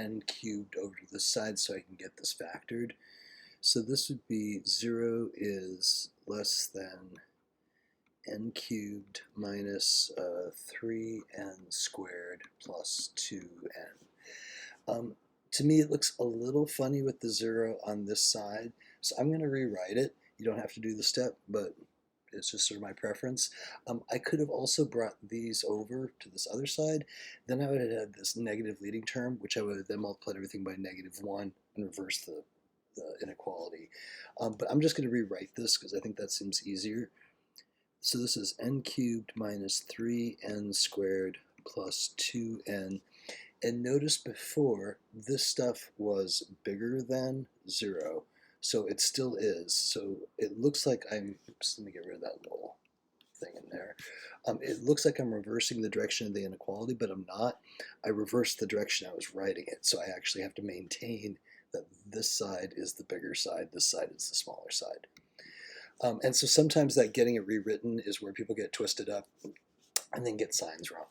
n cubed over to this side so I can get this factored. So this would be 0 is less than n cubed minus 3n squared plus 2n. To me, it looks a little funny with the 0 on this side, so I'm going to rewrite it. You don't have to do the step, but it's just sort of my preference. I could have also brought these over to this other side. Then I would have had this negative leading term, which I would have then multiplied everything by -1 and reversed the inequality. But I'm just going to rewrite this because I think that seems easier. So this is n cubed minus 3n squared plus 2n. And notice before, this stuff was bigger than 0. So it still is. So it looks like oops, let me get rid of that little thing in there. It looks like I'm reversing the direction of the inequality, but I'm not. I reversed the direction I was writing it. So I actually have to maintain that this side is the bigger side, this side is the smaller side. And so sometimes that getting it rewritten is where people get twisted up and then get signs wrong.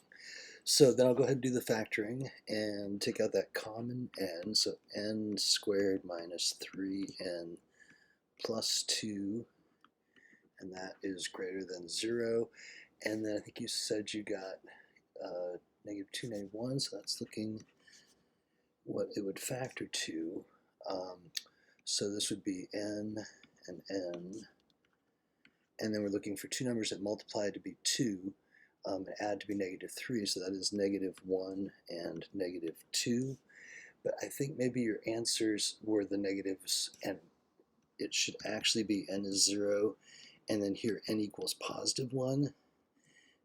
So then I'll go ahead and do the factoring and take out that common n. So n squared minus 3n plus 2, and that is greater than 0. And then I think you said you got -2, -1, so that's looking what it would factor to. So this would be n and n. And then we're looking for two numbers that multiply to be 2. And add to be -3, so that is -1 and -2. But I think maybe your answers were the negatives, and it should actually be n is 0, and then here n equals +1,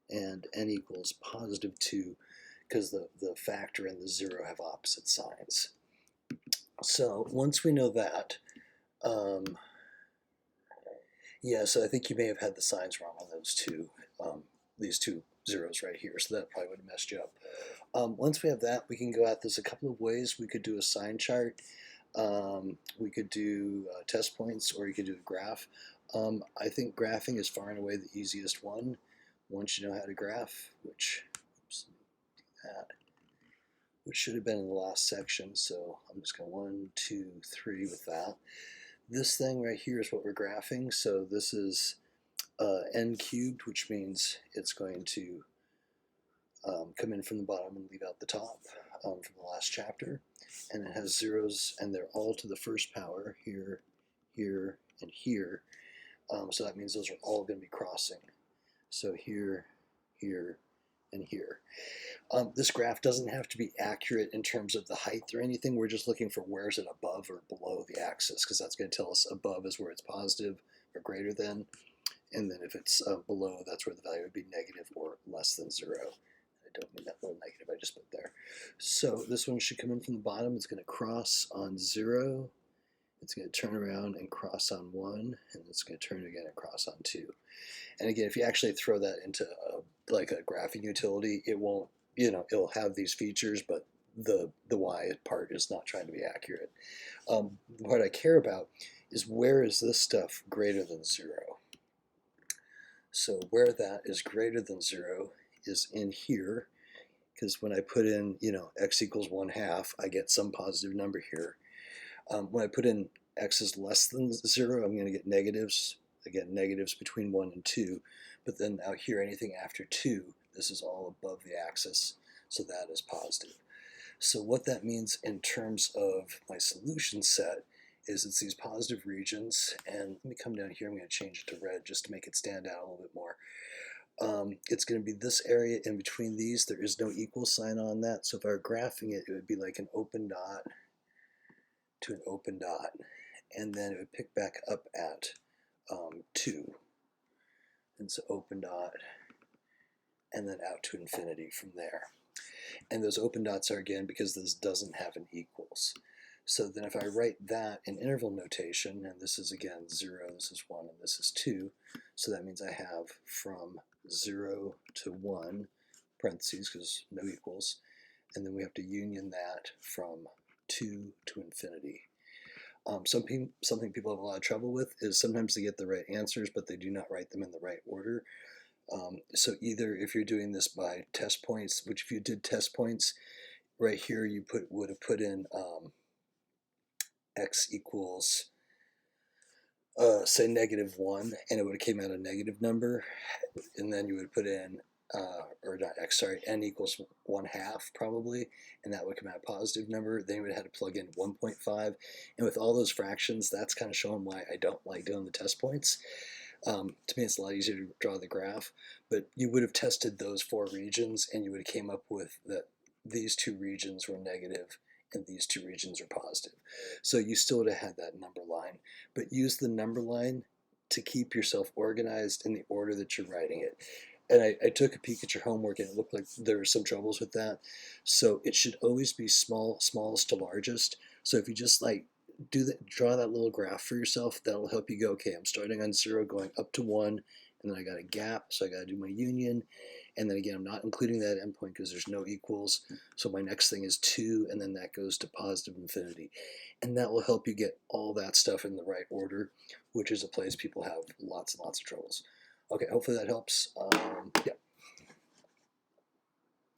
and n equals +2, because the factor and the 0 have opposite signs. So once we know that, yeah, so I think you may have had the signs wrong on those two, these two zeros right here, so that probably would have messed you up. Once we have that, we can go at this a couple of ways. We could do a sign chart, we could do test points, or you could do a graph. I think graphing is far and away the easiest one once you know how to graph, which, oops, that, which should have been in the last section, so I'm just going 1, 2, 3 with that. This thing right here is what we're graphing, so this is n cubed, which means it's going to come in from the bottom and leave out the top from the last chapter. And it has zeros, and they're all to the first power, here, here, and here. So that means those are all going to be crossing. So here, here, and here. This graph doesn't have to be accurate in terms of the height or anything. We're just looking for where is it above or below the axis, because that's going to tell us above is where it's positive or greater than, and then if it's below, that's where the value would be negative or less than 0. I don't mean that little negative I just put there. So this one should come in from the bottom. It's going to cross on 0. It's going to turn around and cross on 1, and it's going to turn again and cross on 2. And again, if you actually throw that into like a graphing utility, it won't, it'll have these features, but the y part is not trying to be accurate. What I care about is where is this stuff greater than 0? So where that is greater than 0 is in here, because when I put in, x equals 1/2, I get some positive number here. When I put in x is less than 0, I'm going to get negatives. Again, negatives between 1 and 2. But then out here, anything after 2, this is all above the axis, so that is positive. So what that means in terms of my solution set is it's these positive regions, and let me come down here, I'm going to change it to red just to make it stand out a little bit more. It's going to be this area in between these. There is no equal sign on that, so if I were graphing it, it would be like an open dot to an open dot, and then it would pick back up at 2, and so open dot, and then out to infinity from there. And those open dots are, again, because this doesn't have an equals. So then if I write that in interval notation, and this is again 0, this is 1, and this is 2, so that means I have from 0 to 1, parentheses because no equals, and then we have to union that from 2 to infinity. Something people have a lot of trouble with is sometimes they get the right answers, but they do not write them in the right order. So either if you're doing this by test points, which if you did test points, right here you would have put in x equals say -1, and it would have came out a negative number, and then you would put in or not x, sorry, n equals 1/2 probably, and that would come out a positive number. Then you would have had to plug in 1.5, and with all those fractions, that's kind of showing why I don't like doing the test points. To me, it's a lot easier to draw the graph, but you would have tested those 4 regions, and you would have came up with that these 2 regions were negative and these 2 regions are positive. So you still would have had that number line, but use the number line to keep yourself organized in the order that you're writing it. And I took a peek at your homework, and it looked like there were some troubles with that. So it should always be smallest to largest. So if you just like draw that little graph for yourself, that'll help you go, okay, I'm starting on 0 going up to 1, and then I got a gap, so I got to do my union, and then again I'm not including that endpoint because there's no equals, so my next thing is 2, and then that goes to positive infinity, and that will help you get all that stuff in the right order, which is a place people have lots and lots of troubles. Okay, hopefully that helps.